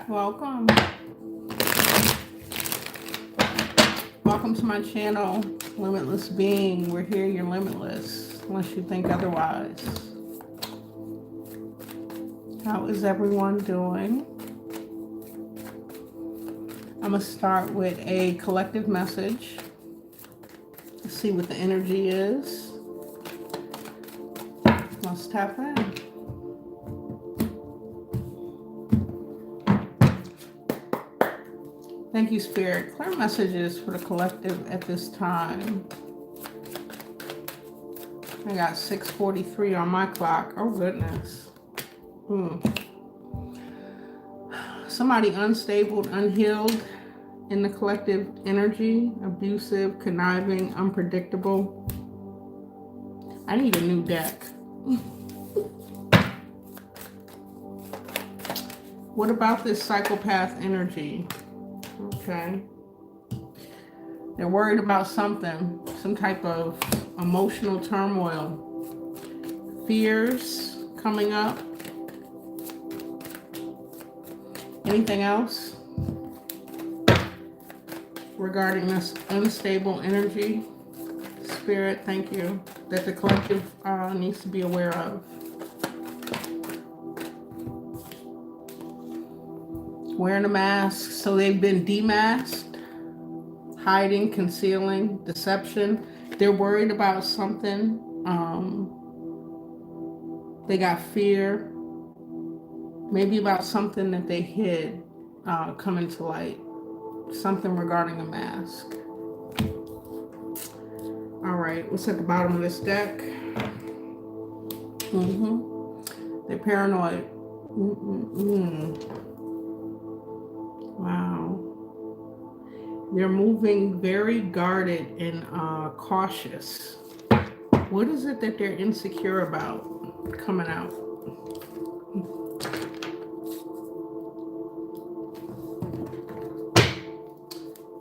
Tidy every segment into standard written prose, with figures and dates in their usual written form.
Welcome. Welcome to my channel, Limitless Being. We're here, you're limitless, unless you think otherwise. How is everyone doing? I'm going to start with a collective message. Let's see what the energy is. Let's tap in. Thank you, Spirit. Clear messages for the collective at this time. I got 6:43 on my clock. Oh, goodness. Somebody unstable, unhealed in the collective energy. Abusive, conniving, unpredictable. I need a new deck. What about this psychopath energy? Okay. They're worried about something, some type of emotional turmoil. Fears coming up. Anything else regarding this unstable energy? Spirit, thank you, that the collective needs to be aware of. Wearing a mask, so they've been demasked, hiding, concealing, deception. They're worried about something. They got fear, maybe about something that they hid coming to light. Something regarding a mask. All right, what's at the bottom of this deck? They're paranoid. Wow. They're moving very guarded and cautious. What is it that they're insecure about coming out?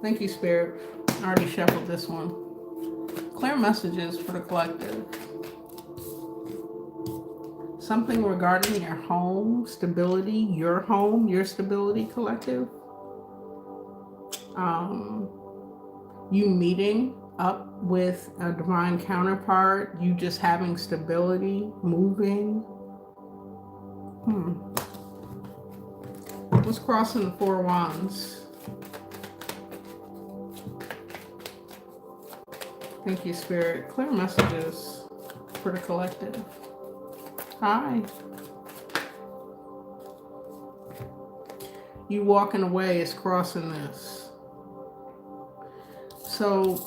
Thank you, Spirit. I already shuffled this one. Clear messages for the collective. Something regarding your home, stability, your home, your stability, collective. You meeting up with a divine counterpart, you just having stability, moving. What's crossing the Four Wands? Thank you, Spirit. Clear messages for the collective. Hi. You walking away is crossing this. So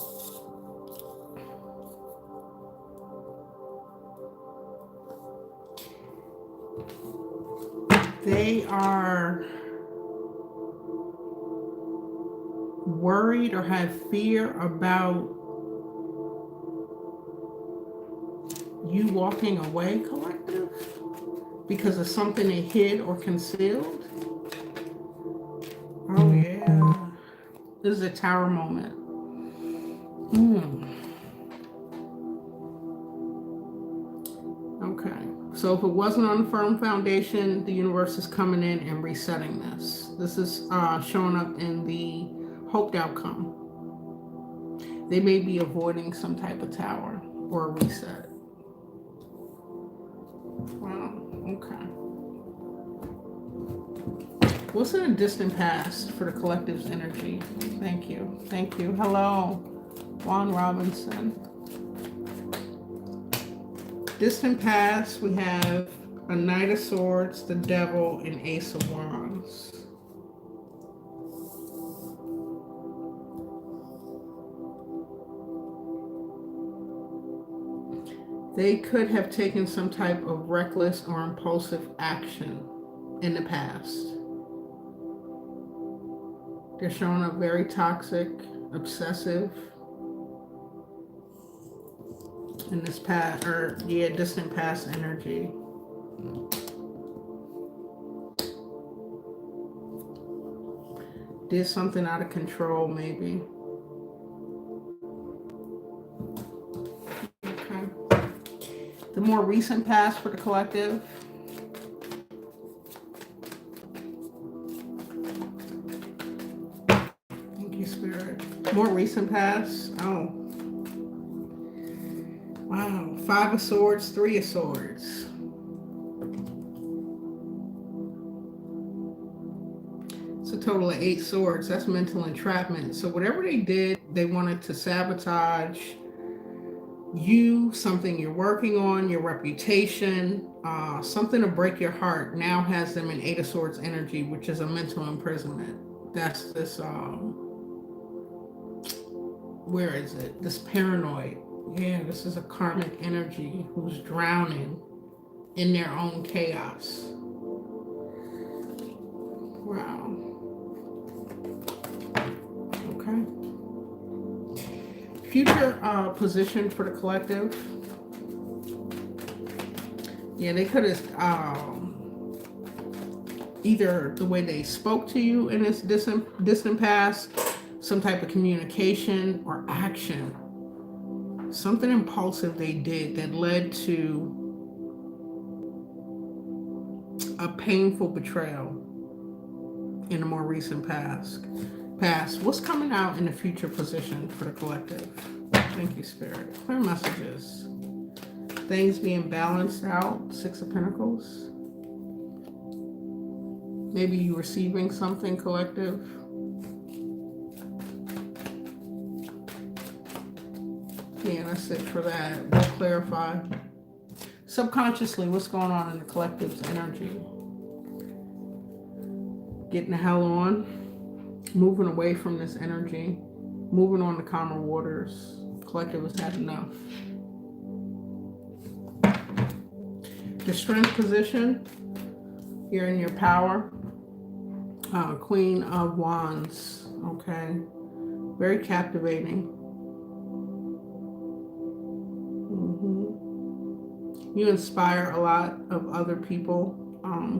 they are worried or have fear about you walking away, collective, because of something they hid or concealed. Oh yeah, this is a tower moment. Okay, so if it wasn't on a firm foundation, the universe is coming in and resetting this. This is showing up in the hoped outcome. They may be avoiding some type of tower or a reset. Wow, okay. What's in a distant past for the collective's energy? Thank you. Thank you. Hello, Juan Robinson. Distant past, we have a Knight of Swords, the Devil, and Ace of Wands. They could have taken some type of reckless or impulsive action in the past. They're showing up very toxic, obsessive in this past, or distant past energy. Did something out of control, maybe. Okay. The more recent past for the collective. more recent past. Oh. Wow. 5 of Swords, 3 of Swords. It's a total of 8 swords. That's mental entrapment. So whatever they did, they wanted to sabotage you, something you're working on, your reputation, something to break your heart, now has them in 8 of Swords energy, which is a mental imprisonment. That's this, where is it? This paranoid. Yeah, this is a karmic energy who's drowning in their own chaos. Wow. Okay. Future position for the collective. Yeah, they could have either the way they spoke to you in this distant past, some type of communication or action, something impulsive they did that led to a painful betrayal in a more recent past. What's coming out in the future position for the collective? Thank you, Spirit. Clear messages. Things being balanced out. 6 of Pentacles. Maybe you receiving something, collective. Yeah, that's it for that. We'll clarify. Subconsciously, what's going on in the collective's energy? Getting the hell on. Moving away from this energy. Moving on to calmer waters. Collective has had enough. Your strength position. You're in your power. Queen of Wands. Okay. Very captivating. You inspire a lot of other people.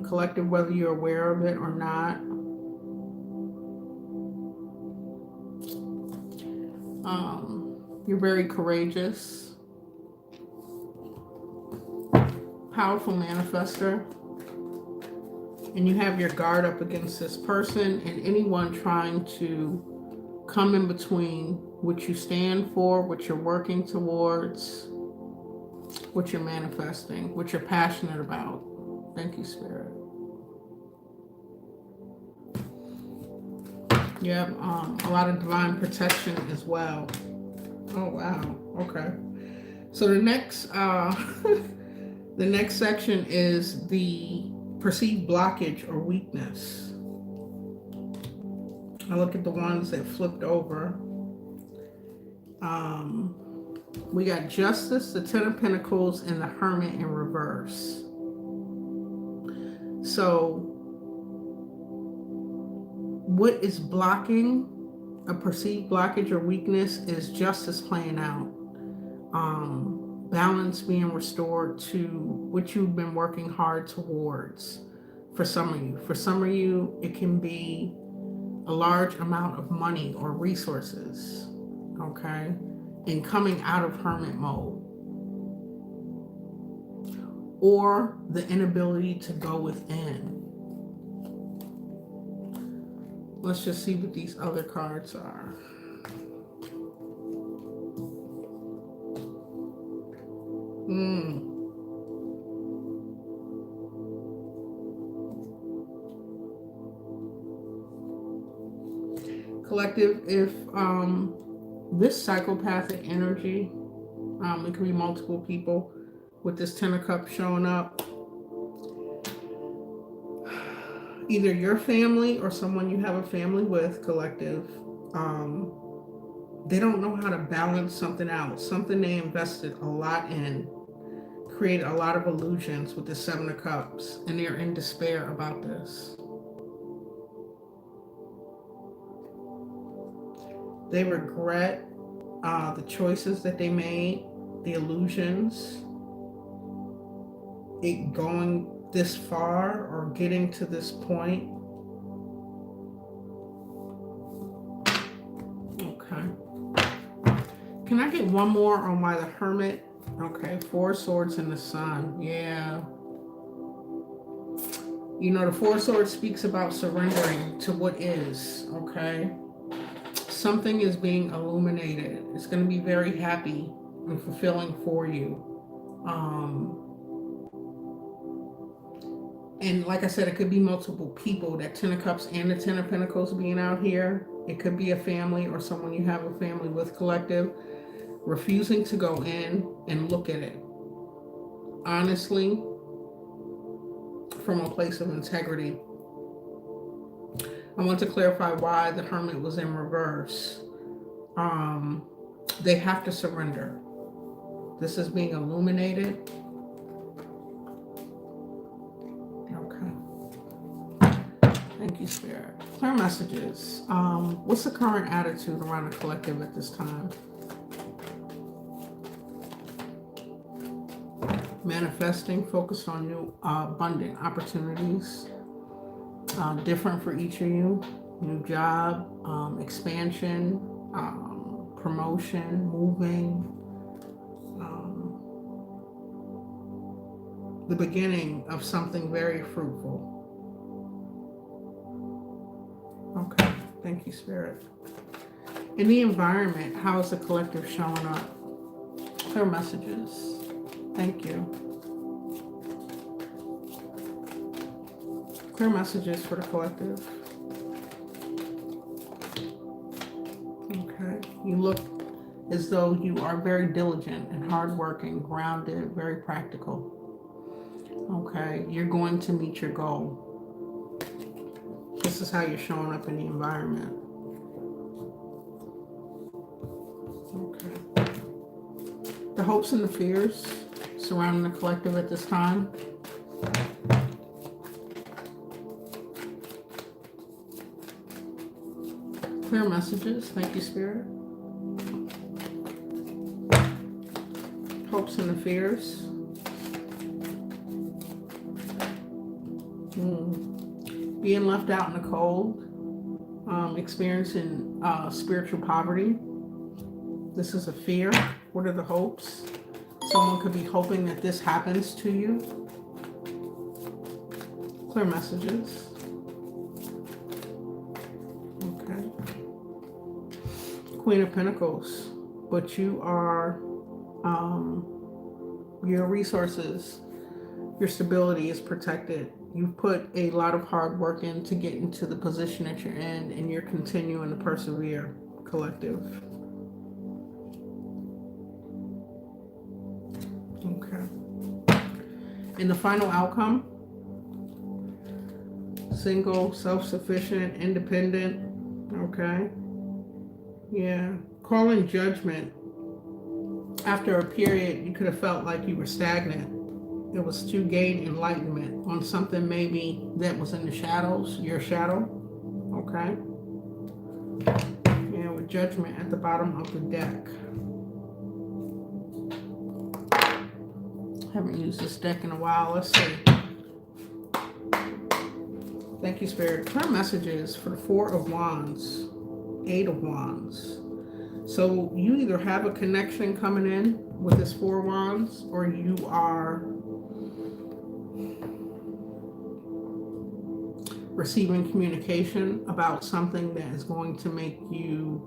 Collective, whether you're aware of it or not. You're very courageous. Powerful manifester. And you have your guard up against this person and anyone trying to come in between what you stand for, what you're working towards, what you're manifesting, what you're passionate about. Thank you, Spirit. You have a lot of divine protection as well. Oh, wow. Okay. So the next the next section is the perceived blockage or weakness. I look at the ones that flipped over. We got Justice, the 10 of Pentacles, and the Hermit in reverse. So what is blocking a perceived blockage or weakness is justice playing out. Balance being restored to what you've been working hard towards for some of you. For some of you, it can be a large amount of money or resources, okay? And coming out of hermit mode. Or the inability to go within. Let's just see what these other cards are. Collective, if this psychopathic energy, it could be multiple people with this 10 of Cups showing up. Either your family or someone you have a family with, collective, they don't know how to balance something out. Something they invested a lot in, created a lot of illusions with the 7 of Cups, and they're in despair about this. They regret the choices that they made, the illusions, it going this far or getting to this point. Okay. Can I get one more on why the Hermit? Okay, 4 swords and the Sun. Yeah. You know, the 4 swords speaks about surrendering to what is, okay? something is being illuminated. It's going to be very happy and fulfilling for you. And like I said, it could be multiple people. That Ten of Cups and the Ten of Pentacles being out here. It could be a family or someone you have a family with, collective, refusing to go in and look at it honestly from a place of integrity. I want to clarify why the Hermit was in reverse. They have to surrender. This is being illuminated. Thank you, Spirit. Clear messages. What's the current attitude around the collective at this time? Manifesting, focused on new abundant opportunities. Different for each of you. New job, expansion, promotion, moving. The beginning of something very fruitful. Okay, thank you, Spirit. In the environment, how is the collective showing up? Clear messages. Thank you. Clear messages for the collective. Okay, you look as though you are very diligent and hardworking, grounded, very practical. Okay, you're going to meet your goal. This is how you're showing up in the environment. Okay. The hopes and the fears surrounding the collective at this time. Clear messages. Thank you, Spirit. Hopes and the fears. Being left out in the cold, experiencing spiritual poverty. This is a fear. What are the hopes? Someone could be hoping that this happens to you. Clear messages. Okay. Queen of Pentacles. But you are, your resources, your stability is protected. You've put a lot of hard work in to get into the position that you're in, and you're continuing to persevere, collective. Okay. In the final outcome, single, self-sufficient, independent. Okay. Yeah. Calling judgment. After a period, you could have felt like you were stagnant. It was to gain enlightenment on something maybe that was in the shadows, your shadow. Okay. And with Judgment at the bottom of the deck. Haven't used this deck in a while. Let's see. Thank you, Spirit. Clear messages for the Four of Wands, Eight of Wands. So you either have a connection coming in with this Four of Wands, or you are receiving communication about something that is going to make you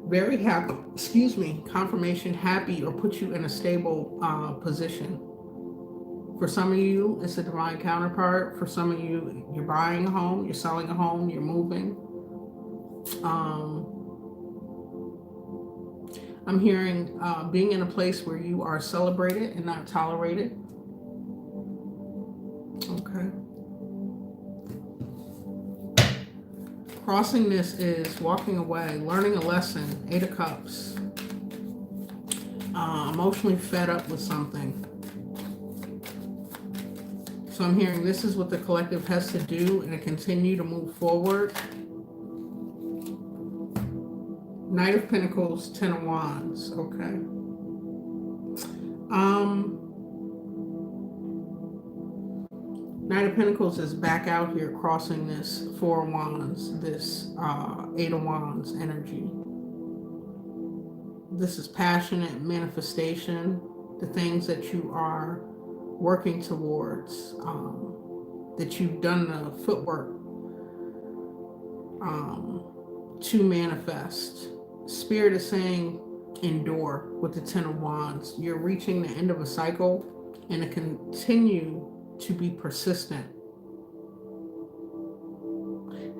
very happy, confirmation happy, or put you in a stable position. For some of you, it's a divine counterpart. For some of you, you're buying a home, you're selling a home, you're moving. I'm hearing being in a place where you are celebrated and not tolerated. Okay. Crossing this is walking away, learning a lesson. Eight of Cups. Emotionally fed up with something. So I'm hearing this is what the collective has to do and to continue to move forward. Knight of Pentacles, Ten of Wands. Okay. Knight of Pentacles is back out here crossing this Four of Wands, this Eight of Wands energy. This is passionate manifestation, the things that you are working towards, that you've done the footwork to manifest. Spirit is saying endure with the Ten of Wands. You're reaching the end of a cycle and to continue to be persistent.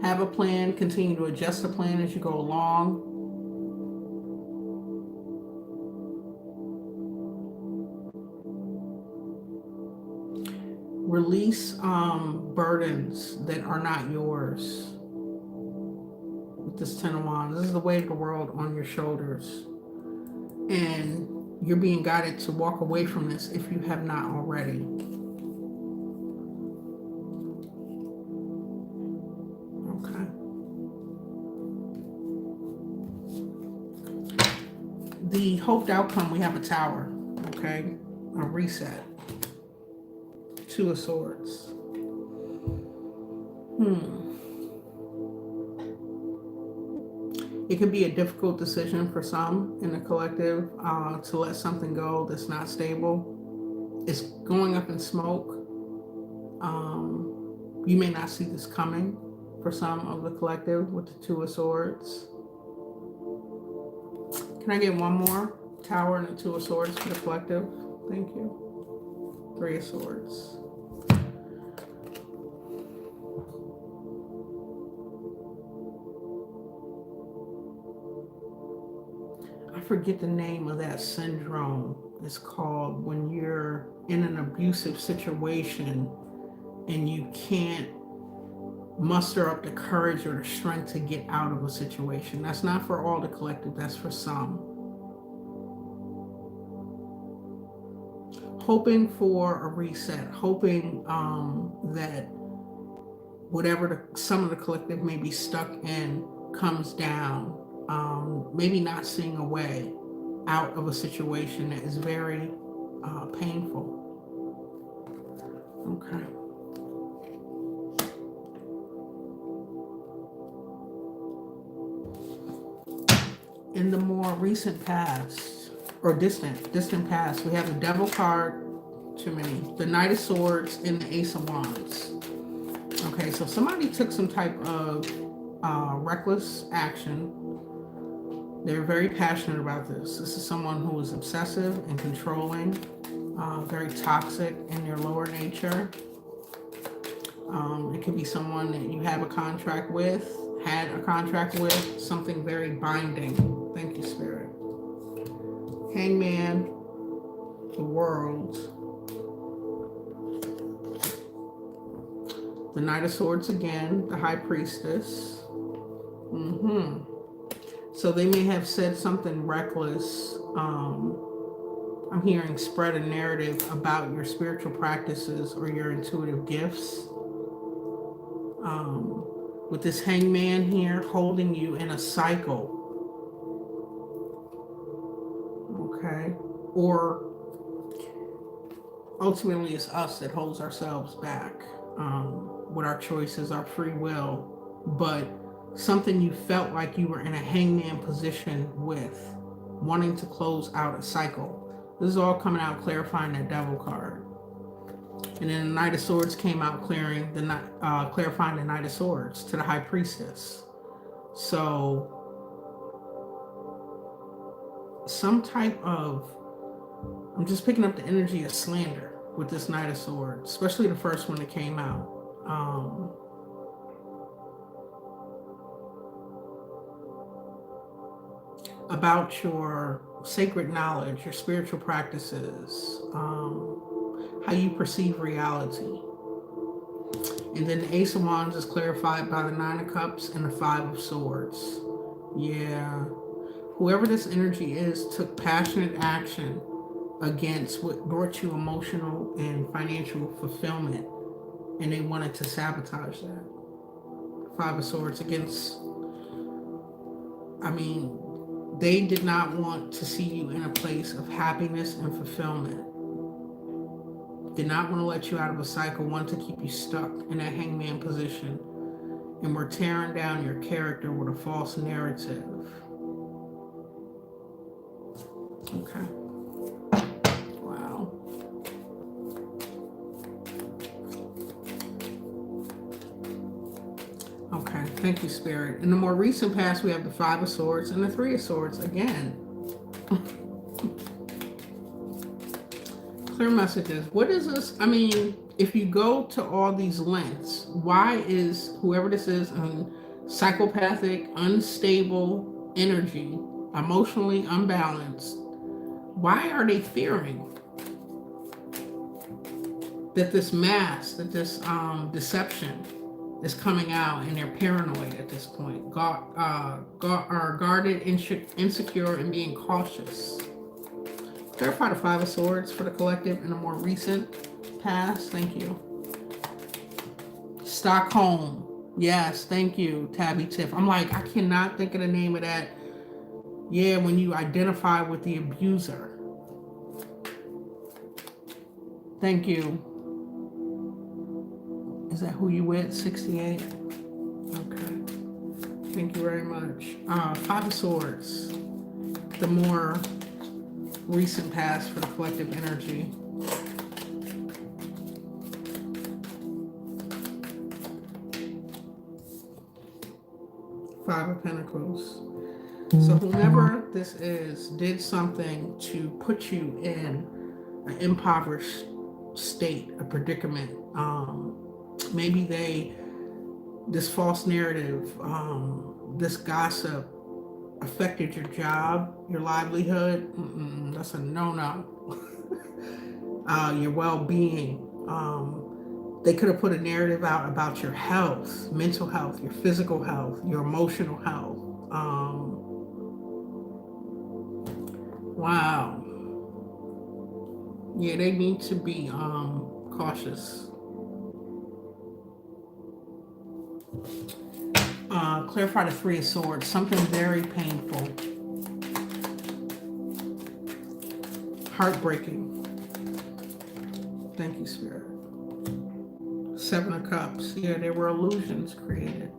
Have a plan, continue to adjust the plan as you go along. Release burdens that are not yours. With this Ten of Wands, this is the weight of the world on your shoulders. And you're being guided to walk away from this if you have not already. Okay. The hoped outcome, we have a Tower. Okay. A reset. Two of Swords. It can be a difficult decision for some in the collective to let something go that's not stable. It's going up in smoke. You may not see this coming for some of the collective with the Two of Swords. Can I get one more? Tower and the Two of Swords for the collective. Thank you. Three of Swords. I forget the name of that syndrome. It's called when you're in an abusive situation and you can't muster up the courage or the strength to get out of a situation. That's not for all the collective, that's for some. Hoping for a reset, hoping that whatever some of the collective may be stuck in comes down. Maybe not seeing a way out of a situation that is very painful. Okay. In the more recent past, or distant past, we have the Devil card, too many, the Knight of Swords, and the Ace of Wands. Okay, so somebody took some type of reckless action. They're very passionate about this. This is someone who is obsessive and controlling, very toxic in their lower nature. It could be someone that you have a contract with, had a contract with, something very binding. Thank you, Spirit. Hangman, the World, the Knight of Swords again, the High Priestess. So they may have said something reckless. I'm hearing spread a narrative about your spiritual practices or your intuitive gifts. With this Hangman here holding you in a cycle. Okay. Or ultimately it's us that holds ourselves back with our choices, our free will. But something you felt like you were in a hangman position with, wanting to close out a cycle. This is all coming out clarifying that Devil card. And then the Knight of Swords came out clarifying the Knight of Swords to the High Priestess. So some type of, I'm just picking up the energy of slander with this Knight of Swords, especially the first one that came out. About your sacred knowledge, your spiritual practices, how you perceive reality. And then the Ace of Wands is clarified by the Nine of Cups and the Five of Swords. Yeah. Whoever this energy is took passionate action against what brought you emotional and financial fulfillment, and they wanted to sabotage that. Five of Swords against, they did not want to see you in a place of happiness and fulfillment. Did not want to let you out of a cycle, wanted to keep you stuck in that hangman position, and were tearing down your character with a false narrative. Okay. Wow. Okay, thank you, Spirit. In the more recent past, we have the Five of Swords and the Three of Swords again. Clear messages. What is this? I mean, if you go to all these lengths, why is whoever this is in psychopathic, unstable energy, emotionally unbalanced? Why are they fearing that this mask, that this deception is coming out, and they're paranoid at this point? Are guarded, insecure, and being cautious. Clarify the Five of Swords for the collective in a more recent past. Thank you. Stockholm. Yes, thank you, Tabby Tiff. I'm like, I cannot think of the name of that. Yeah, when you identify with the abuser. Thank you. Is that who you with? 68? Okay. Thank you very much. Five of Swords. The more recent past for the collective energy. Five of Pentacles. So whomever this is did something to put you in an impoverished state, a predicament. Maybe this false narrative, this gossip affected your job, your livelihood. That's a no-no. Your well-being. They could have put a narrative out about your health, mental health, your physical health, your emotional health. Wow. Yeah, they need to be cautious. Clarify the Three of Swords. Something very painful. Heartbreaking. Thank you, Spirit. Seven of Cups. Yeah, there were illusions created.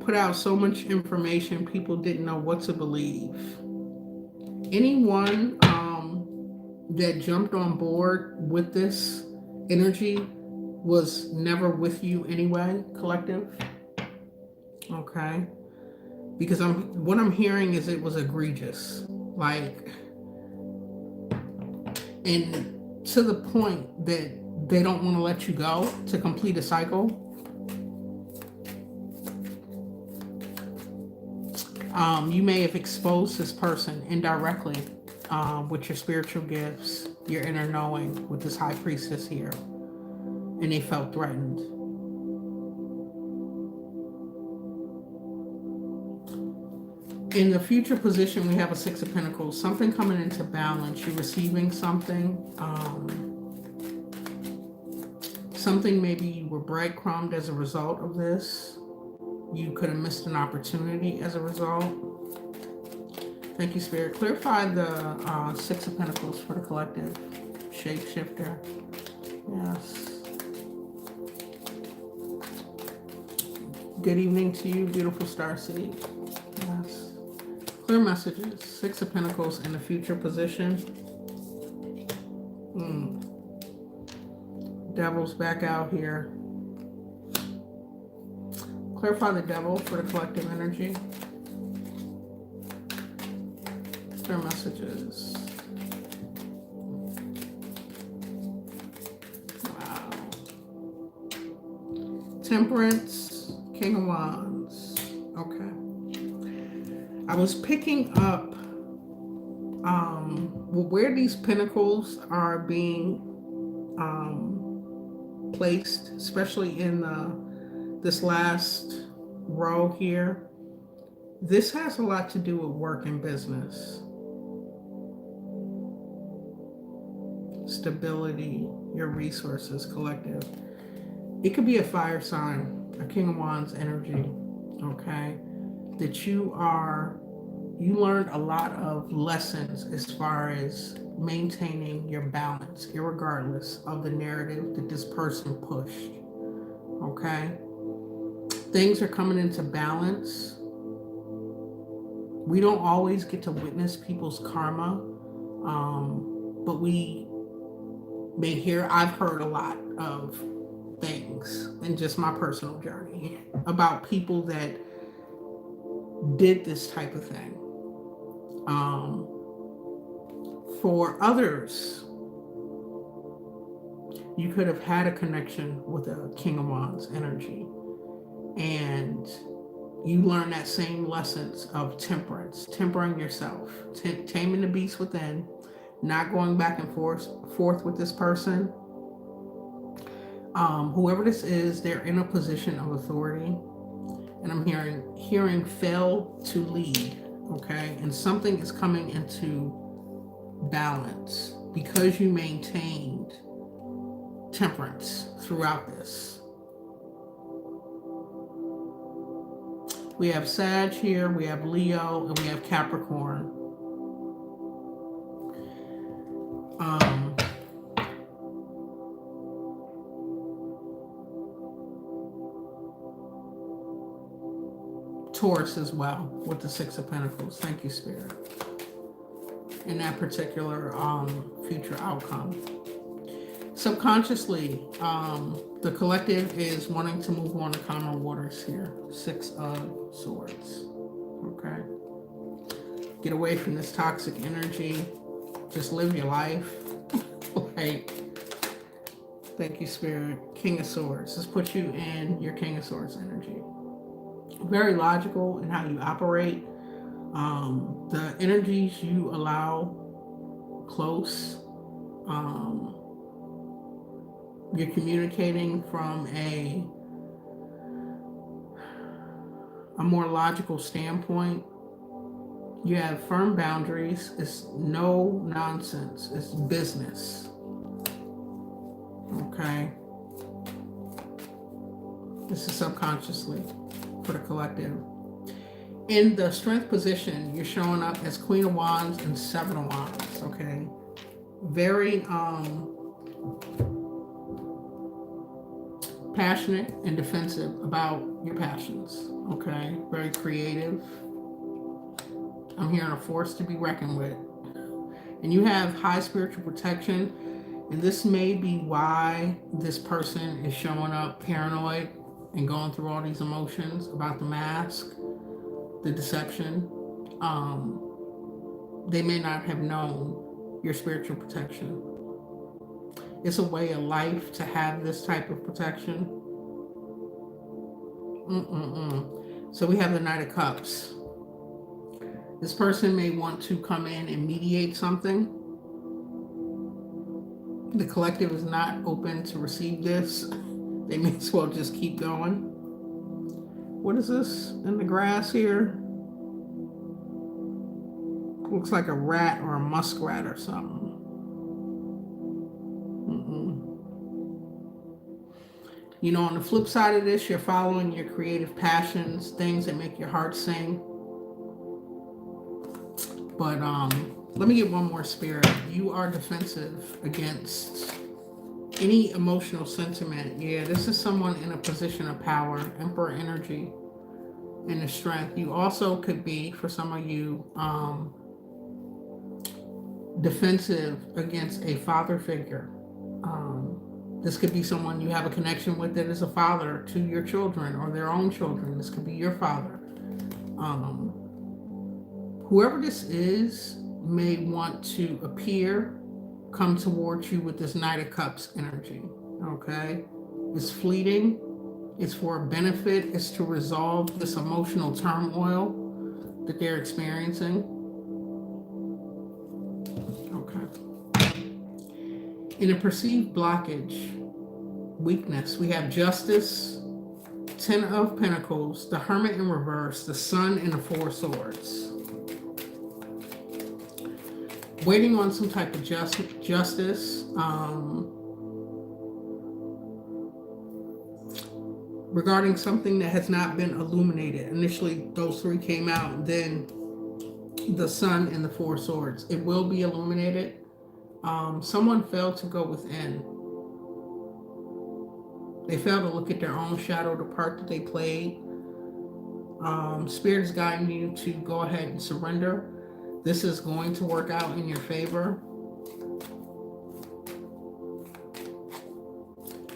Put out so much information, people didn't know what to believe. Anyone that jumped on board with this energy was never with you anyway, collective. Okay. Because what I'm hearing is it was egregious. Like, and to the point that they don't want to let you go to complete a cycle. You may have exposed this person indirectly with your spiritual gifts, your inner knowing, with this high priestess here, and they felt threatened. In the future position, we have a Six of Pentacles, something coming into balance. You're receiving something. Something maybe you were breadcrumbed as a result of this. You could have missed an opportunity as a result. Thank you, Spirit. Clarify the Six of Pentacles for the collective. Shapeshifter. Yes. Good evening to you, beautiful starseed. Yes. Clear messages. Six of Pentacles in the future position. Devil's back out here. Clarify the Devil for the collective energy. Clear messages. Wow. Temperance, King of Wands. Okay. I was picking up where these pentacles are being placed, especially in this last row here. This has a lot to do with work and business. Stability, your resources, collective. It could be a fire sign, a King of Wands energy, okay? That you learned a lot of lessons as far as maintaining your balance, irregardless of the narrative that this person pushed, okay? Things are coming into balance. We don't always get to witness people's karma, but we may hear. I've heard a lot of things in just my personal journey about people that did this type of thing. For others, you could have had a connection with a King of Wands energy, and you learn that same lessons of temperance, tempering yourself, taming the beast within, not going back and forth with this person. Whoever this is, they're in a position of authority, and I'm hearing fail to lead. Okay, and something is coming into balance because you maintained temperance throughout this. We have Sag here, we have Leo, and we have Capricorn. Taurus as well with the Six of Pentacles. Thank you, Spirit. In that particular future outcome. Subconsciously, the collective is wanting to move on to calmer waters here. Six of Swords. Okay. Get away from this toxic energy. Just live your life. Like, thank you, Spirit. King of Swords. This puts you in your King of Swords energy. Very logical in how you operate. The energies you allow close, you're communicating from a more logical standpoint. You have firm boundaries. It's no nonsense. It's business. Okay. This is subconsciously for the collective. In the strength position, you're showing up as Queen of Wands and Seven of Wands, okay? Very passionate and defensive about your passions, okay? Very creative. I'm hearing a force to be reckoned with. And you have high spiritual protection, and this may be why this person is showing up paranoid and going through all these emotions about the mask, the deception. They may not have known your spiritual protection. It's a way of life to have this type of protection. So we have the Knight of Cups. This person may want to come in and mediate something. The collective is not open to receive this. They may as well just keep going. What is this in the grass here? Looks like a rat or a muskrat or something. You know, on the flip side of this, you're following your creative passions, things that make your heart sing. But let me get one more, Spirit. You are defensive against any emotional sentiment. Yeah, this is someone in a position of power, Emperor energy, and the strength. You also could be, for some of you, defensive against a father figure. This could be someone you have a connection with that is a father to your children or their own children. This could be your father. Whoever this is may want to come towards you with this Knight of Cups energy, okay? It's fleeting. It's for a benefit. It's to resolve this emotional turmoil that they're experiencing. Okay. In a perceived blockage, weakness, we have Justice, Ten of Pentacles, the Hermit in reverse, the Sun, and the Four Swords. Waiting on some type of justice. Regarding something that has not been illuminated. Initially, those three came out, then the Sun and the Four Swords. It will be illuminated. Someone failed to go within. They failed to look at their own shadow, the part that they played. Spirit is guiding you to go ahead and surrender. This is going to work out in your favor.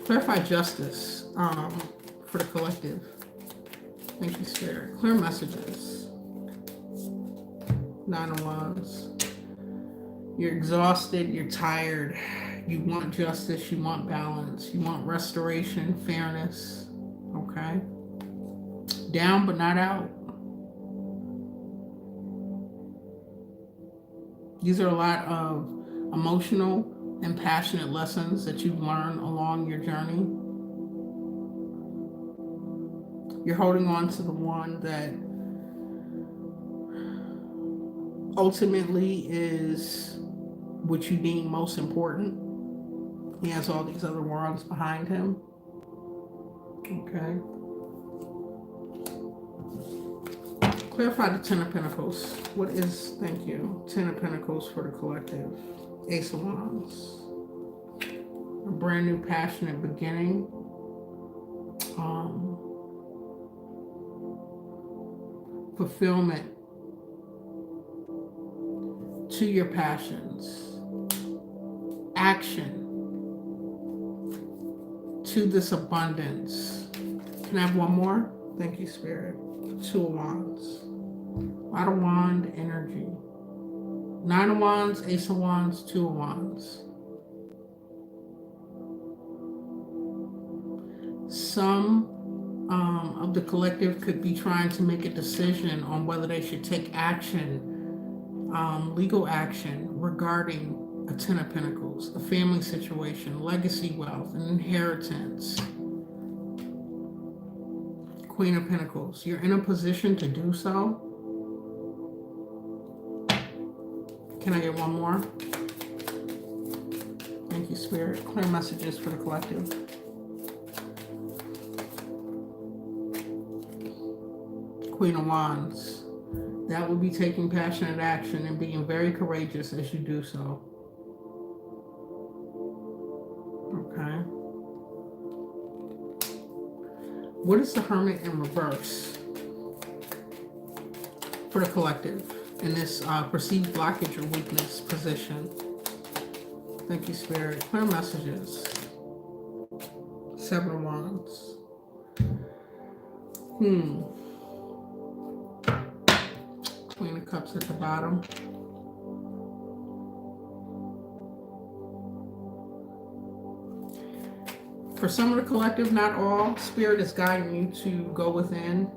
Clarify justice for the collective. Thank you, Spirit. Clear messages. 9 of Wands. You're exhausted. You're tired. You want justice. You want balance. You want restoration, fairness. Okay? Down but not out. These are a lot of emotional and passionate lessons that you've learned along your journey. You're holding on to the one that ultimately is what you deem most important. He has all these other worlds behind him. Okay. Clarify the 10 of Pentacles. What is, thank you, 10 of Pentacles for the collective? Ace of Wands. A brand new passionate beginning. Fulfillment to your passions. Action to this abundance. Can I have one more? Thank you, Spirit. 2 of Wands. Out of Wand energy. 9 of Wands, Ace of Wands, 2 of Wands. Some of the collective could be trying to make a decision on whether they should take action, legal action regarding a 10 of Pentacles, a family situation, legacy wealth, an inheritance. Queen of Pentacles. You're in a position to do so. Can I get one more? Thank you, Spirit. Clear messages for the collective. Queen of Wands. That will be taking passionate action and being very courageous as you do so. Okay. What is the Hermit in reverse for the collective in this perceived blockage or weakness position? Thank you, Spirit. Clear messages. 7 of Wands. Queen of Cups at the bottom. For some of the collective, not all, Spirit is guiding you to go within.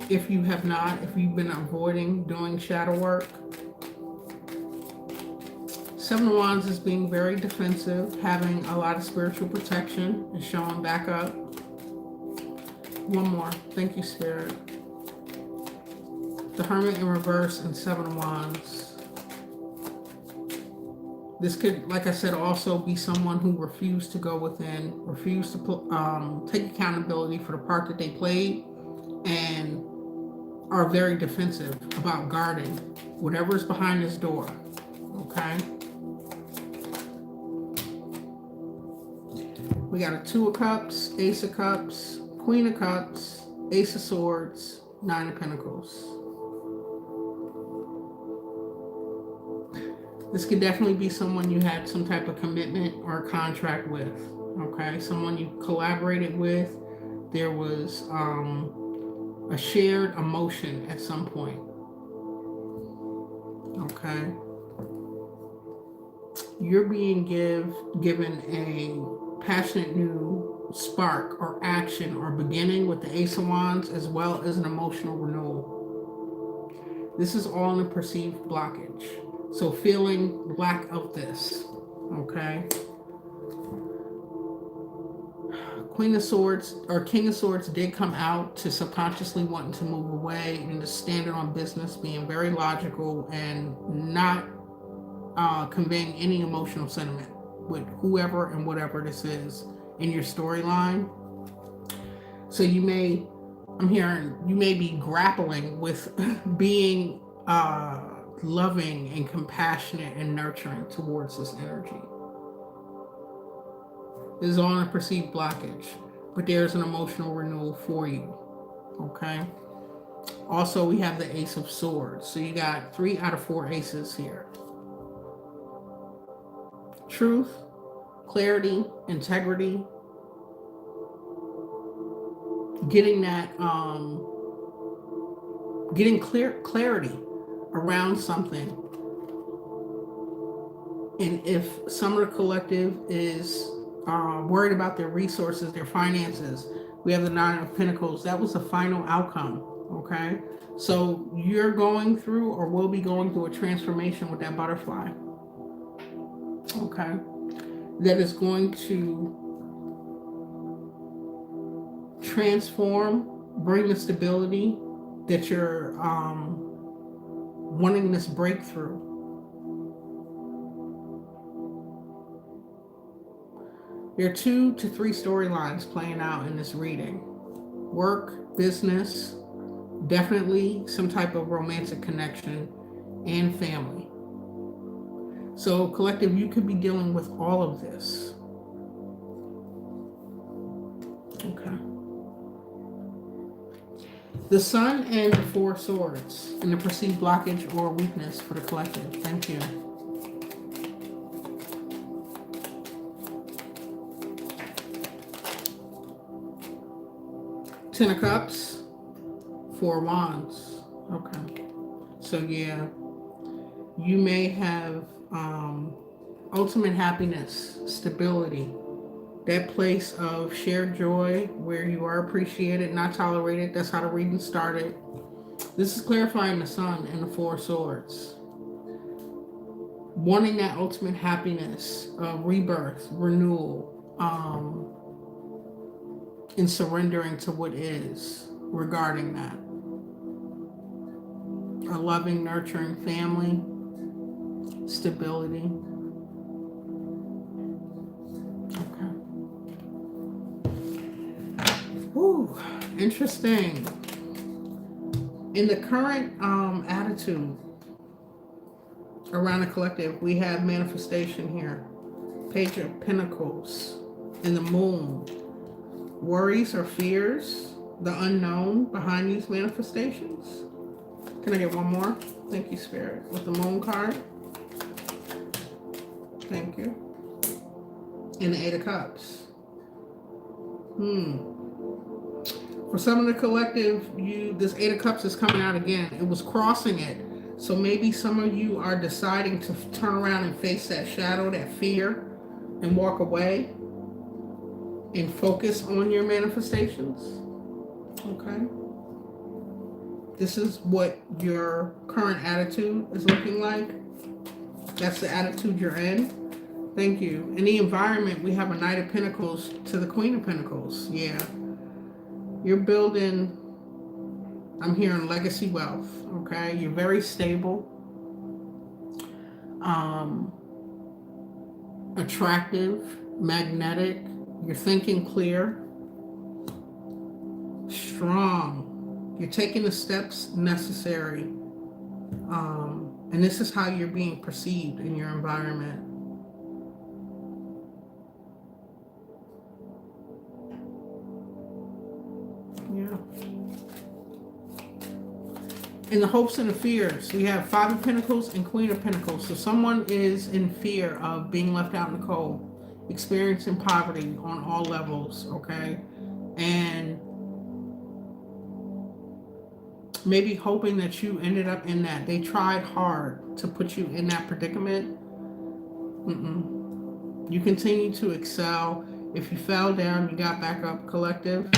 If you have not, if you've been avoiding doing shadow work. 7 of Wands is being very defensive, having a lot of spiritual protection and showing back up. One more. Thank you, Spirit. The Hermit in reverse and 7 of Wands. This could, like I said, also be someone who refused to go within, refused to take accountability for the part that they played, and are very defensive about guarding whatever is behind this door. Okay? We got a 2 of Cups, Ace of Cups, Queen of Cups, Ace of Swords, 9 of Pentacles. This could definitely be someone you had some type of commitment or contract with, okay? Someone you collaborated with. There was a shared emotion at some point, okay? You're being given a passionate new spark or action or beginning with the Ace of Wands, as well as an emotional renewal. This is all in a perceived blockage. So feeling lack of this, okay? Queen of Swords or King of Swords did come out to subconsciously wanting to move away and to stand on business, being very logical and not conveying any emotional sentiment with whoever and whatever this is in your storyline. So you may, I'm hearing, you may be grappling with being loving and compassionate and nurturing towards this energy. This is all a perceived blockage, but there's an emotional renewal for you, okay? Also, we have the Ace of Swords. So you got 3 out of 4 aces here. Truth, clarity, integrity, getting that, getting clarity around something. And if some of the collective is worried about their resources, their finances, we have the Nine of Pentacles. That was the final outcome, okay? So you're going through or will be going through a transformation with that butterfly, okay? That is going to transform, bring the stability that you're wanting, this breakthrough. There are 2 to 3 storylines playing out in this reading. Work, business, definitely some type of romantic connection, and family. So collective, you could be dealing with all of this. Okay. The Sun and the Four Swords and the perceived blockage or weakness for the collective. Thank you. Ten of Cups, Four Wands. Okay. So yeah, you may have ultimate happiness, stability, that place of shared joy where you are appreciated, not tolerated. That's how the reading started. This is clarifying the Sun and the Four Swords. Wanting that ultimate happiness, rebirth, renewal, and surrendering to what is regarding that. A loving, nurturing family, stability. Okay. Ooh, interesting. In the current attitude around the collective, we have manifestation here. Page of Pentacles and the Moon. Worries or fears, the unknown behind these manifestations. Can I get one more? Thank you, Spirit. With the Moon card. Thank you. And the Eight of Cups. For some of the collective, this Eight of Cups is coming out again. It was crossing it. So maybe some of you are deciding to turn around and face that shadow, that fear, and walk away and focus on your manifestations. Okay. This is what your current attitude is looking like. That's the attitude you're in. Thank you. In the environment, we have a Knight of Pentacles to the Queen of Pentacles. Yeah. You're building, I'm hearing legacy wealth. Okay. You're very stable. Attractive, magnetic. You're thinking clear. Strong. You're taking the steps necessary. And this is how you're being perceived in your environment. Yeah. In the hopes and the fears, we have Five of Pentacles and Queen of Pentacles. So someone is in fear of being left out in the cold, experiencing poverty on all levels, okay? And maybe hoping that you ended up in that. They tried hard to put you in that predicament. You continue to excel. If you fell down, you got back up, collective.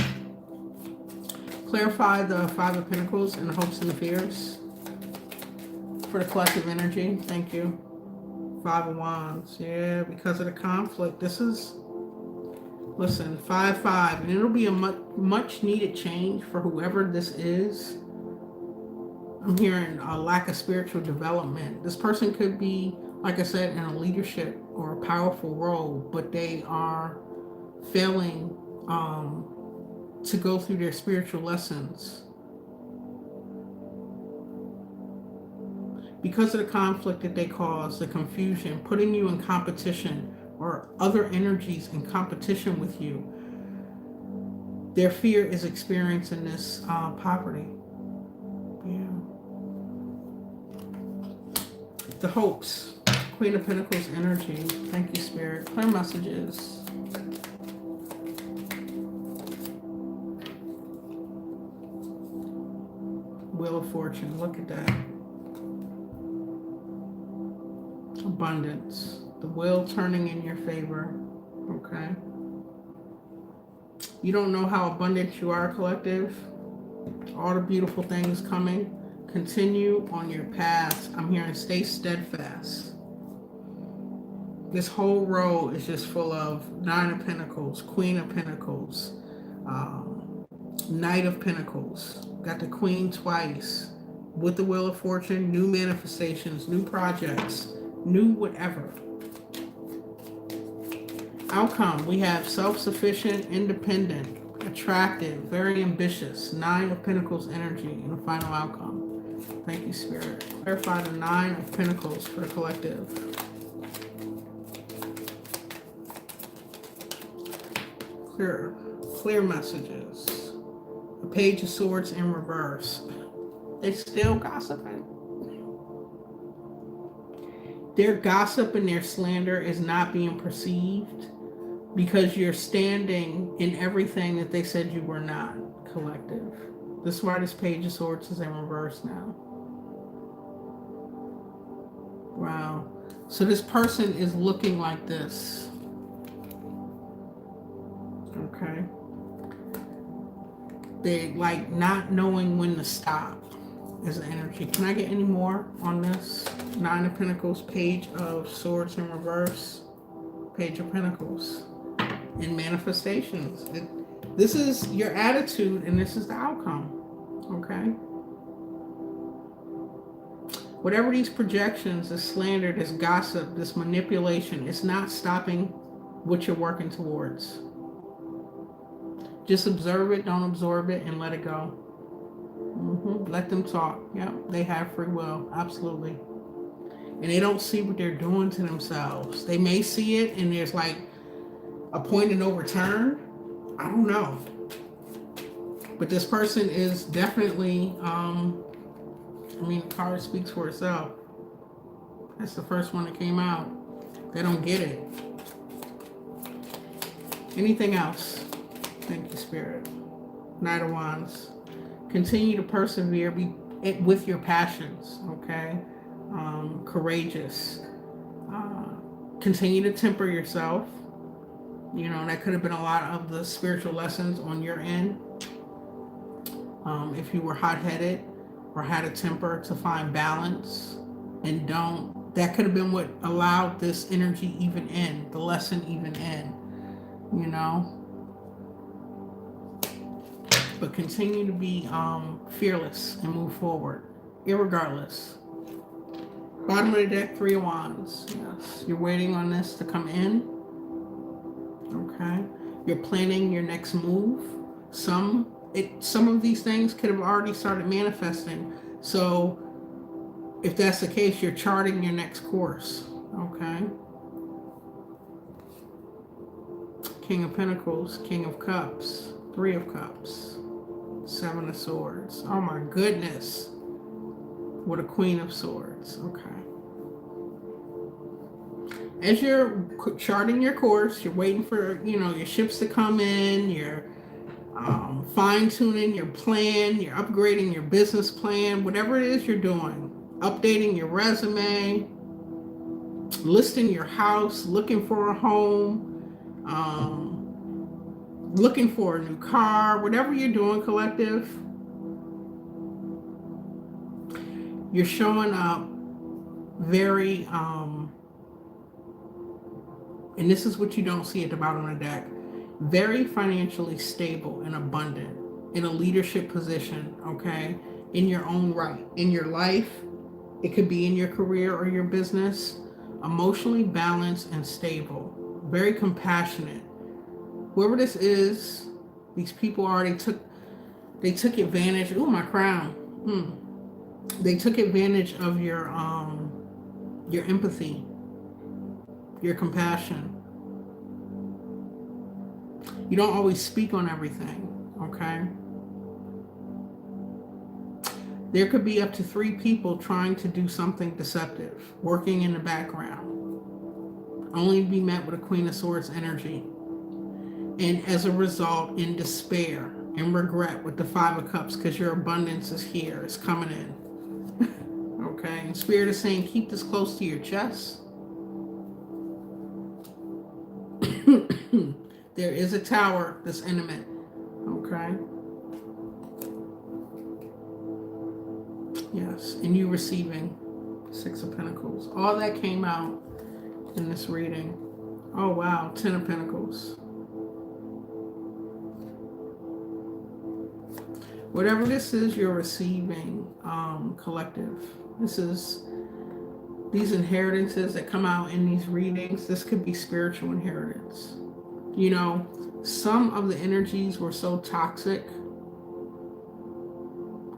Clarify the Five of Pentacles and the hopes and the fears for the collective energy. Thank you. Five of Wands. Yeah, because of the conflict. This is, listen, 5-5. And it'll be a much needed change for whoever this is. I'm hearing a lack of spiritual development. This person could be, like I said, in a leadership or a powerful role, but they are failing to go through their spiritual lessons. Because of the conflict that they cause, the confusion, putting you in competition or other energies in competition with you, their fear is experiencing this poverty. Yeah. The hopes, Queen of Pentacles energy. Thank you, Spirit. Clear messages. Wheel of Fortune. Look at that. Abundance. The wheel turning in your favor. Okay. You don't know how abundant you are, collective. All the beautiful things coming. Continue on your path. I'm hearing stay steadfast. This whole row is just full of Nine of Pentacles, Queen of Pentacles, Knight of Pentacles. Got the Queen twice. With the Wheel of Fortune, new manifestations, new projects, new whatever. Outcome, we have self-sufficient, independent, attractive, very ambitious, Nine of Pentacles energy in the final outcome. Thank you, Spirit. Clarify the Nine of Pentacles for the collective. Clear messages. A Page of Swords in reverse. They're still gossiping. Their gossip and their slander is not being perceived because you're standing in everything that they said you were not, collective. This is why this Page of Swords is in reverse now. Wow. So this person is looking like this. Okay. They like not knowing when to stop is the energy. Can I get any more on this? Nine of Pentacles, Page of Swords in reverse, Page of Pentacles. In manifestations. This is your attitude and this is the outcome. Okay? Whatever these projections, this slander, this gossip, this manipulation, it's not stopping what you're working towards. Just observe it, don't absorb it, and let it go. Let them talk. Yep, they have free will. Absolutely. And they don't see what they're doing to themselves. They may see it and there's like a point of no return. I don't know. But this person is definitely, the card speaks for itself. That's the first one that came out. They don't get it. Anything else? Thank you, Spirit. Knight of Wands. Continue to persevere with your passions, okay? Courageous. Continue to temper yourself. You know, that could have been a lot of the spiritual lessons on your end. If you were hot-headed or had a temper, to find balance and don't. That could have been what allowed this energy even in, the lesson even in, you know? But continue to be fearless and move forward, irregardless. Bottom of the deck, Three of Wands. Yes, you're waiting on this to come in. Okay, you're planning your next move. Some of these things could have already started manifesting. So if that's the case, you're charting your next course. Okay. King of Pentacles, King of Cups, Three of Cups, Seven of Swords. Oh my goodness. With a Queen of Swords. Okay. As you're charting your course, you're waiting for, your ships to come in, you're fine-tuning your plan, you're upgrading your business plan, whatever it is you're doing, updating your resume, listing your house, looking for a home, looking for a new car, whatever you're doing, collective, you're showing up very, and this is what you don't see at the bottom of the deck, very financially stable and abundant, in a leadership position, okay, in your own right, in your life. It could be in your career or your business. Emotionally balanced and stable, very compassionate. Whoever this is, these people already took advantage. Ooh, my crown. They took advantage of your empathy, your compassion. You don't always speak on everything, okay? There could be up to 3 people trying to do something deceptive, working in the background. Only be met with a Queen of Swords energy. And as a result, in despair and regret with the 5 of Cups, because your abundance is here, it's coming in. Okay, and Spirit is saying, keep this close to your chest. There is a tower that's intimate. Okay. Yes, and you receiving 6 of Pentacles. All that came out in this reading. Oh wow, 10 of Pentacles. Whatever this is you're receiving, collective. These inheritances that come out in these readings, this could be spiritual inheritance. You know, some of the energies were so toxic.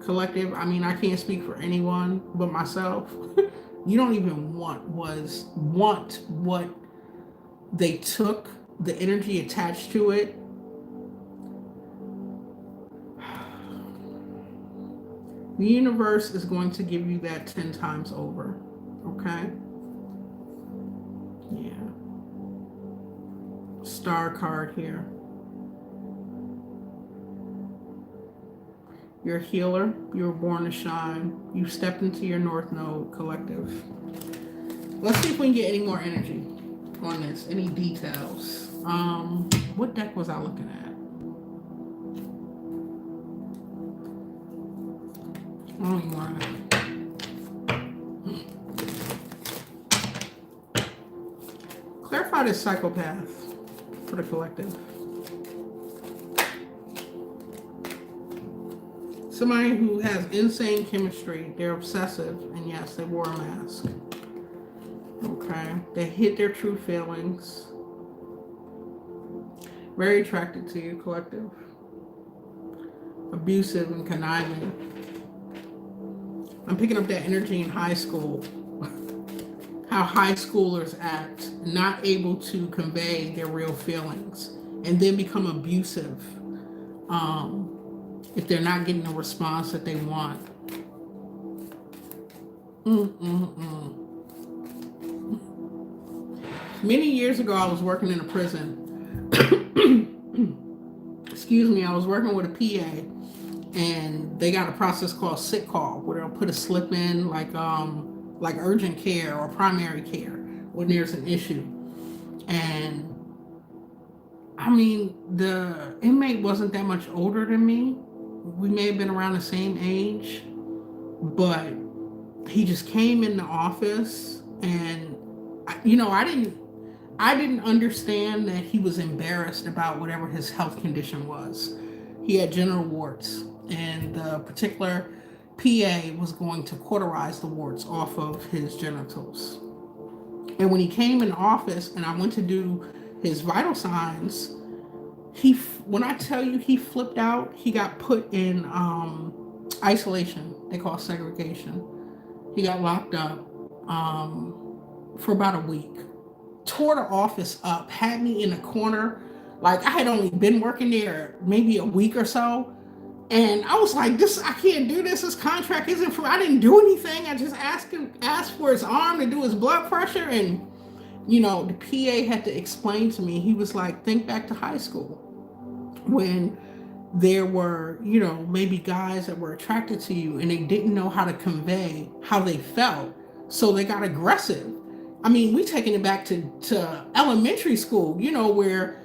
Collective, I mean, I can't speak for anyone but myself. You don't even want what they took, the energy attached to it. The universe is going to give you that 10 times over. Okay? Yeah. Star card here. You're a healer. You were born to shine. You stepped into your North Node, collective. Let's see if we can get any more energy on this. Any details. What deck was I looking at? I don't even want to. Clarify this psychopath for the collective. Somebody who has insane chemistry. They're obsessive. And yes, they wore a mask. Okay. They hid their true feelings. Very attracted to you, collective. Abusive and conniving. I'm picking up that energy in high school. How high schoolers act, not able to convey their real feelings, and then become abusive if they're not getting the response that they want. Many years ago, I was working in a prison. Excuse me, I was working with a PA. And they got a process called sick call, where they'll put a slip in like urgent care or primary care when there's an issue. And I mean, the inmate wasn't that much older than me. We may have been around the same age, but he just came in the office, and you know, I didn't understand that he was embarrassed about whatever his health condition was. He had genital warts. And the particular PA was going to cauterize the warts off of his genitals. And when he came in the office and I went to do his vital signs, when I tell you he flipped out, he got put in isolation. They call it segregation. He got locked up for about a week. Tore the office up, had me in a corner. Like, I had only been working there maybe a week or so. And I was like, I can't do this. This contract isn't for, I didn't do anything. I just asked for his arm to do his blood pressure. And, you know, the PA had to explain to me, he was like, think back to high school when there were, you know, maybe guys that were attracted to you and they didn't know how to convey how they felt. So they got aggressive. I mean, we taking it back to elementary school, you know, where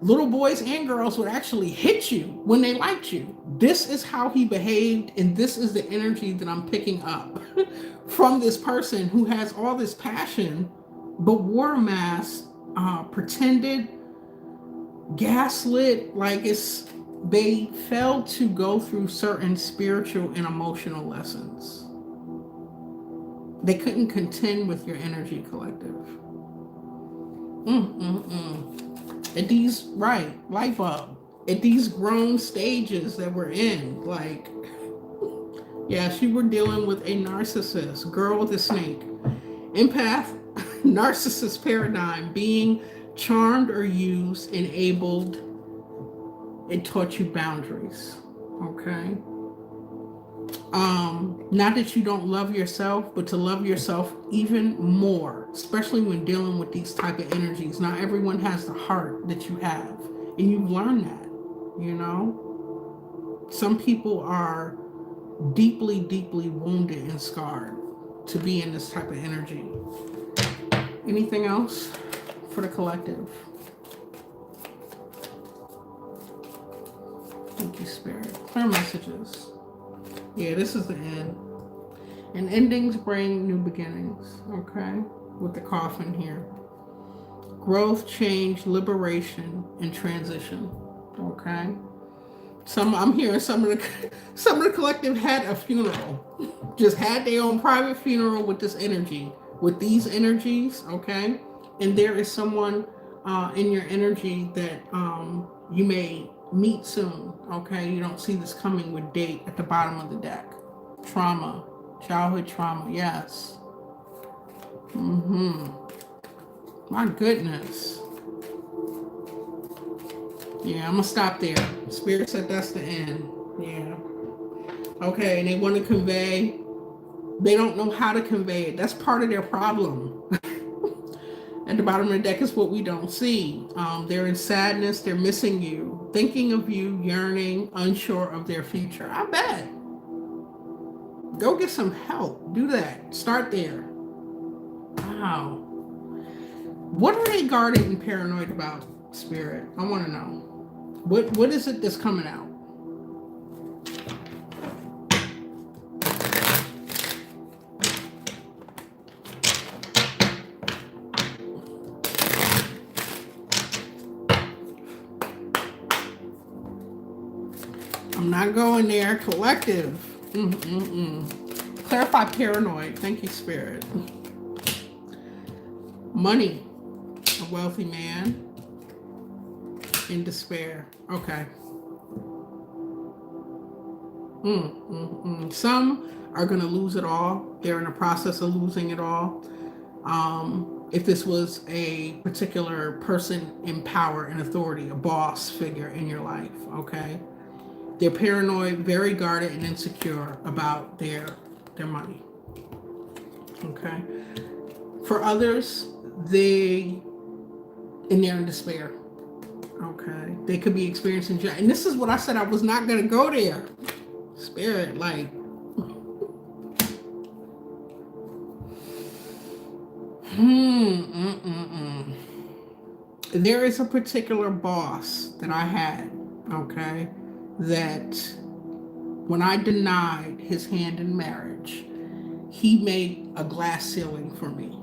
little boys and girls would actually hit you when they liked you. This is how he behaved, and this is the energy that I'm picking up from this person who has all this passion, but wore a mask, pretended, gaslit, like they failed to go through certain spiritual and emotional lessons. They couldn't contend with your energy, collective. At these, light bulb, at these grown stages that we're in, like, yes, you were dealing with a narcissist, girl with a snake, empath, narcissist paradigm, being charmed or used, enabled, it taught you boundaries, okay? Not that you don't love yourself, but to love yourself even more, especially when dealing with these type of energies. Not everyone has the heart that you have, and you've learned that, you know. Some people are deeply, deeply wounded and scarred to be in this type of energy. Anything else for the collective? Thank you, Spirit. Clear messages. Yeah, this is the end. And endings bring new beginnings, okay? With the coffin here. Growth, change, liberation, and transition, okay? I'm hearing some of the collective had a funeral. Just had their own private funeral with this energy, with these energies, okay? And there is someone in your energy that you may meet soon, okay? You don't see this coming with date at the bottom of the deck. Trauma, childhood trauma, yes. My goodness. Yeah, I'm gonna stop there. Spirit said that's the end. Yeah. Okay, and they want to convey. They don't know how to convey it. That's part of their problem. At the bottom of the deck is what we don't see. They're in sadness. They're missing you, thinking of you, yearning, unsure of their future. I bet. Go get some help. Do that. Start there. Wow. What are they guarded and paranoid about, Spirit? I want to know. What is it that's coming out? I'm not going there. Collective. Clarify paranoid. Thank you, Spirit. Money. A wealthy man. In despair. Okay. Some are going to lose it all. They're in the process of losing it all. If this was a particular person in power and authority, a boss figure in your life, okay? They're paranoid, very guarded, and insecure about their money. Okay. For others, they're in despair. Okay. They could be experiencing, and this is what I said I was not going to go there. Spirit, like, there is a particular boss that I had, okay, that when I denied his hand in marriage, he made a glass ceiling for me.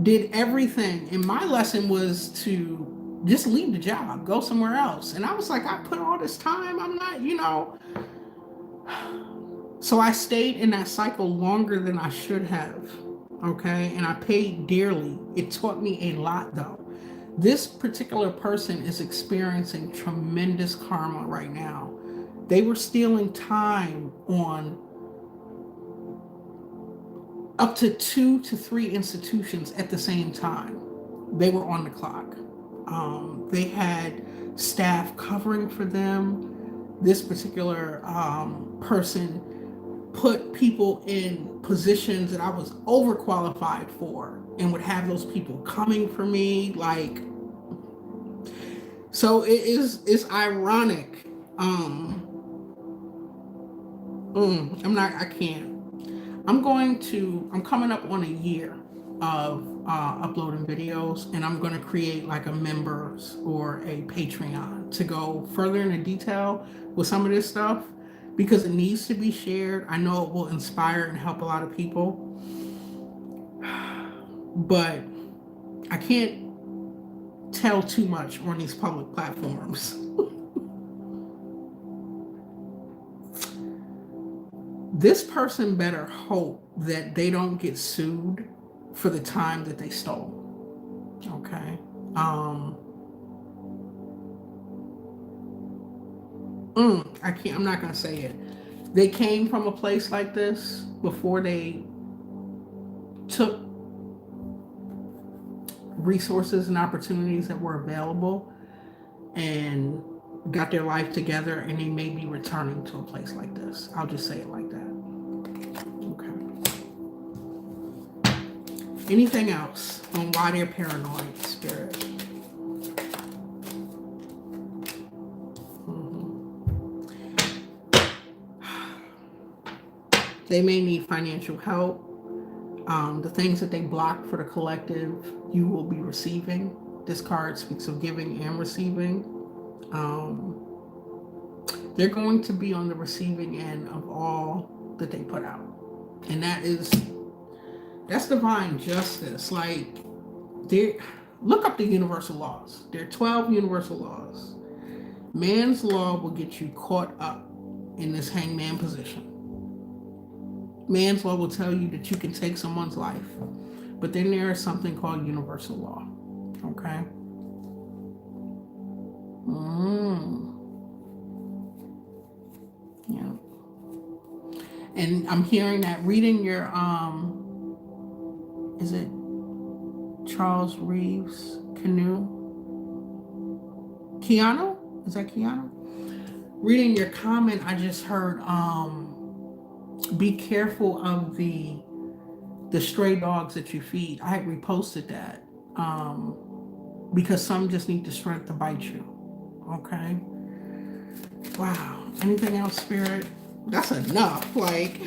Did everything, and my lesson was to just leave the job, go somewhere else. And I was like, I put all this time, I'm not, So I stayed in that cycle longer than I should have, okay? And I paid dearly. It taught me a lot, though. This particular person is experiencing tremendous karma right now. They were stealing time on up to 2 to 3 institutions at the same time. They were on the clock. They had staff covering for them. This particular person put people in positions that I was overqualified for and would have those people coming for me. Like, so it's ironic. I'm coming up on a year of uploading videos, and I'm going to create like a members or a Patreon to go further into detail with some of this stuff, because it needs to be shared. I know it will inspire and help a lot of people, but I can't tell too much on these public platforms. This person better hope that they don't get sued for the time that they stole. Okay. I'm not going to say it. They came from a place like this before they took resources and opportunities that were available and got their life together, and they may be returning to a place like this. I'll just say it like that. Okay. Anything else on why they're paranoid, Spirit? They may need financial help. The things that they block for the collective, you will be receiving. This card speaks of giving and receiving. They're going to be on the receiving end of all that they put out. And that's divine justice. Like, look up the universal laws. There are 12 universal laws. Man's law will get you caught up in this hangman position. Man's law will tell you that you can take someone's life. But then there is something called universal law. Okay? Yeah. And I'm hearing that reading your, is it Charles Reeves Canoe? Keanu? Is that Keanu? Reading your comment, I just heard, be careful of the stray dogs that you feed. I had reposted that because some just need the strength to bite you. Okay. Wow. Anything else, Spirit? That's enough. Like,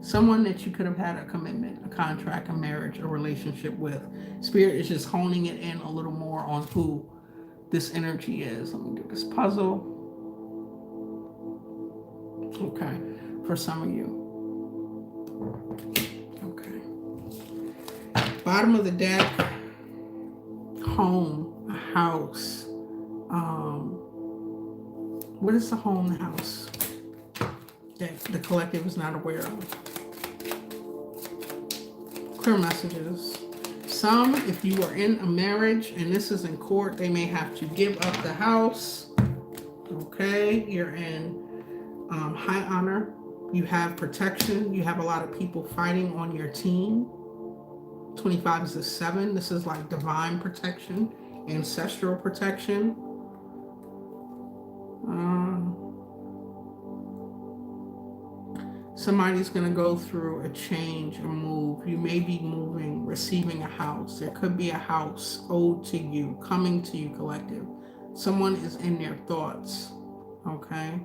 someone that you could have had a commitment, a contract, a marriage, a relationship with. Spirit is just honing it in a little more on who this energy is. Let me do this puzzle. Okay, for some of you. Okay. Bottom of the deck, home, a house. What is the home, the house that the collective is not aware of? Clear messages. Some, if you are in a marriage and this is in court, they may have to give up the house. Okay, you're in high honor. You have protection. You have a lot of people fighting on your team. 25 is a 7. This is like divine protection, ancestral protection. Somebody's going to go through a change, a move. You may be moving, receiving a house. There could be a house owed to you, coming to you, collective. Someone is in their thoughts. Okay?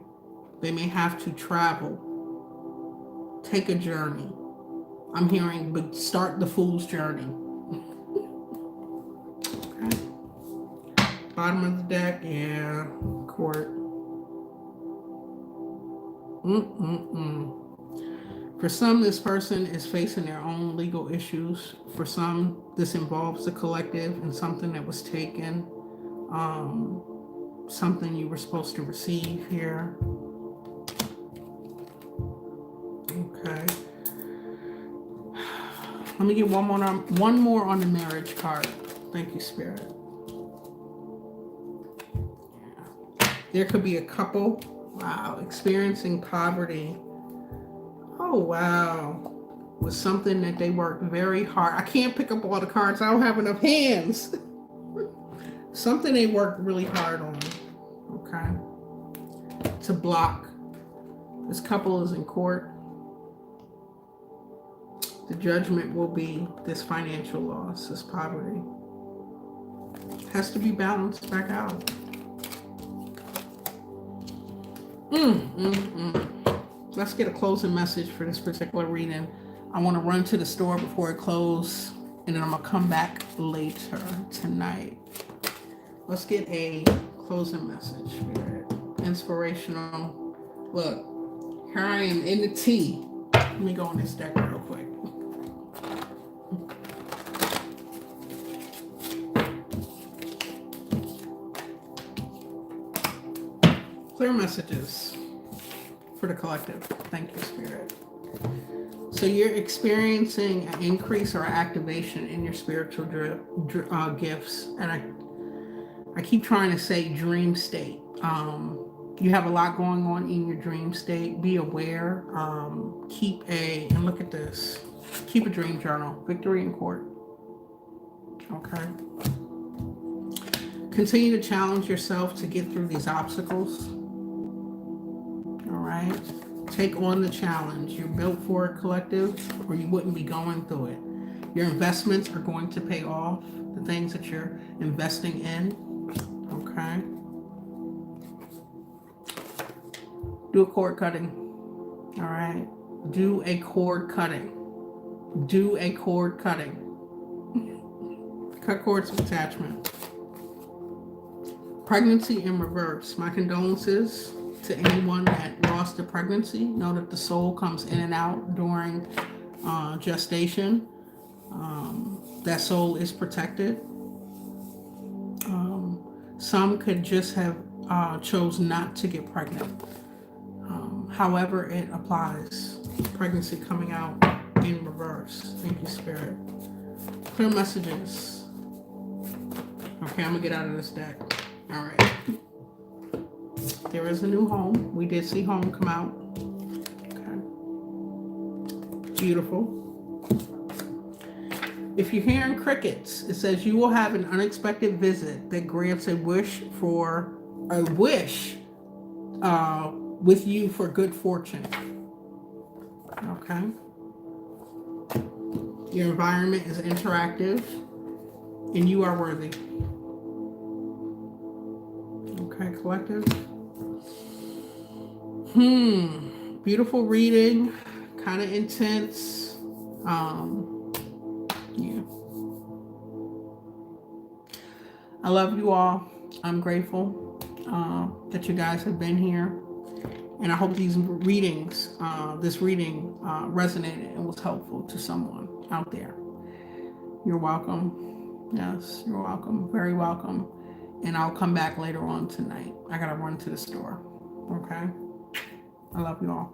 They may have to travel, take a journey. I'm hearing, but start the fool's journey. Okay. Bottom of the deck, yeah, court. For some, this person is facing their own legal issues. For some, this involves the collective and something that was taken, something you were supposed to receive here. Okay. Let me get one more on the marriage card. Thank you, Spirit. Yeah. There could be a couple, wow, experiencing poverty. Oh, wow. With something that they worked very hard. I can't pick up all the cards. I don't have enough hands. Something they worked really hard on. Okay. To block. This couple is in court. The judgment will be this financial loss, this poverty. Has to be balanced back out. Let's get a closing message for this particular reading. I want to run to the store before it closes, and then I'm going to come back later tonight. Let's get a closing message, Spirit. Inspirational. Look, here I am in the tea. Let me go on this deck real quick. Clear messages for the collective. Thank you, Spirit. So you're experiencing an increase or activation in your spiritual gifts. And I keep trying to say dream state. You have a lot going on in your dream state. Be aware. And look at this. Keep a dream journal. Victory in court. Okay. Continue to challenge yourself to get through these obstacles. All right. Take on the challenge. You're built for it, collective, or you wouldn't be going through it. Your investments are going to pay off. The things that you're investing in. Okay. Do a cord cutting. All right. Do a cord cutting. Do a cord cutting. Cut cords of attachment. Pregnancy in reverse. My condolences to anyone that lost a pregnancy. Know that the soul comes in and out during gestation. That soul is protected. Some could just have chose not to get pregnant. However it applies. Pregnancy coming out in reverse. Thank you, Spirit. Clear messages. Okay, I'm going to get out of this deck. All right. There is a new home. We did see home come out. Okay. Beautiful. If you're hearing crickets, it says you will have an unexpected visit that grants a wish with you for good fortune. Okay. Your environment is interactive and you are worthy. Okay, collective. Beautiful reading, kind of intense. Yeah. I love you all. I'm grateful that you guys have been here. And I hope these readings, this reading resonated and was helpful to someone out there. You're welcome. Yes, you're welcome. Very welcome. And I'll come back later on tonight. I got to run to the store. Okay? I love you all.